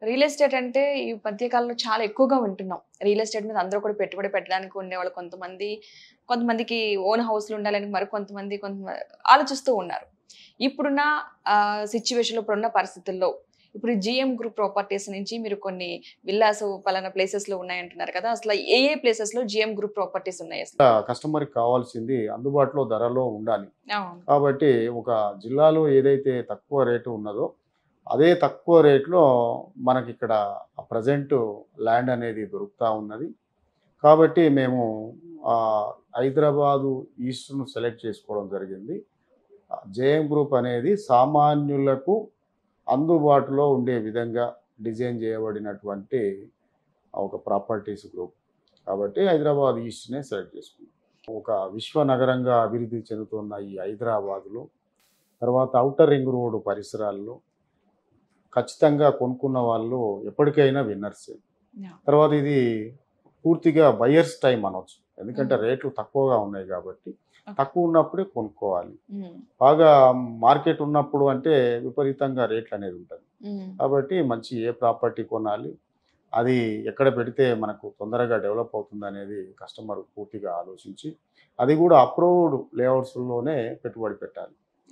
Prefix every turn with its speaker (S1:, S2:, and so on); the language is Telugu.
S1: రియల్ ఎస్టేట్ అంటే ఈ మధ్య కాలంలో చాలా ఎక్కువగా వింటున్నాం. రియల్ ఎస్టేట్ మీద అందరూ కూడా పెట్టుబడి పెట్టడానికి ఉండేవాళ్ళు కొంతమంది, కొంతమందికి ఓన్ హౌస్‌లు ఉండాలని మరికొంతమంది ఆలోచిస్తూ ఉన్నారు. ఇప్పుడున్న సిట్యుయేషన్‌లో ఇప్పుడున్న పరిస్థితుల్లో ఇప్పుడు జీఎం గ్రూప్ ప్రాపర్టీస్ నుంచి మీరు కొన్ని విల్లాస్ పలానా ప్లేసెస్‌లో ఉన్నాయంటున్నారు కదా! అసలు ఏ ఏ ప్లేసెస్‌లో జీఎం గ్రూప్ ప్రాపర్టీస్ ఉన్నాయి అసలు?
S2: కస్టమర్‌కి కావాల్సింది అందుబాటులో ధరలో ఉండాలి.
S1: అవును.
S2: కాబట్టి ఒక జిల్లాలో ఏదైతే తక్కువ రేటు ఉన్నదో, అదే తక్కువ రేట్‌లో మనకిక్కడ ప్రెజెంట్ ల్యాండ్ అనేది దొరుకుతా ఉన్నది. కాబట్టి మేము హైదరాబాదు ఈస్ట్‌ను సెలెక్ట్ చేసుకోవడం జరిగింది. జేఎం గ్రూప్ అనేది సామాన్యులకు అందుబాటులో ఉండే విధంగా డిజైన్ చేయబడినటువంటి ఒక ప్రాపర్టీస్ గ్రూప్. కాబట్టి హైదరాబాద్ ఈస్ట్‌నే సెలెక్ట్ చేసుకున్నాం. ఒక విశ్వ నగరంగా అభివృద్ధి చెందుతున్న ఈ హైదరాబాదులో, తర్వాత ఔటర్ రింగ్ రోడ్ పరిసరాల్లో ఖచ్చితంగా కొనుక్కున్న వాళ్ళు ఎప్పటికైనా విన్నర్సే.
S1: యాహ్!
S2: తర్వాత ఇది పూర్తిగా బయర్స్ టైమ్ అనొచ్చు. ఎందుకంటే
S1: హ్మ్.
S2: రేట్లు తక్కువగా ఉన్నాయి కాబట్టి,
S1: ఓకే.
S2: తక్కువ ఉన్నప్పుడే కొనుక్కోవాలి.
S1: హ్మ్.
S2: బాగా మార్కెట్ ఉన్నప్పుడు అంటే విపరీతంగా రేట్లనేది ఉంటది.
S1: హ్మ్.
S2: కాబట్టి మంచి ఏ ప్రాపర్టీ కొనాలి, అది ఎక్కడ పెడితే మనకు తొందరగా డెవలప్ అవుతుందనేది కస్టమర్ పూర్తిగా ఆలోచించి, అది కూడా అప్రూవ్డ్ లేఅవుట్స్‌లోనే పెట్టుబడి పెట్టాలి.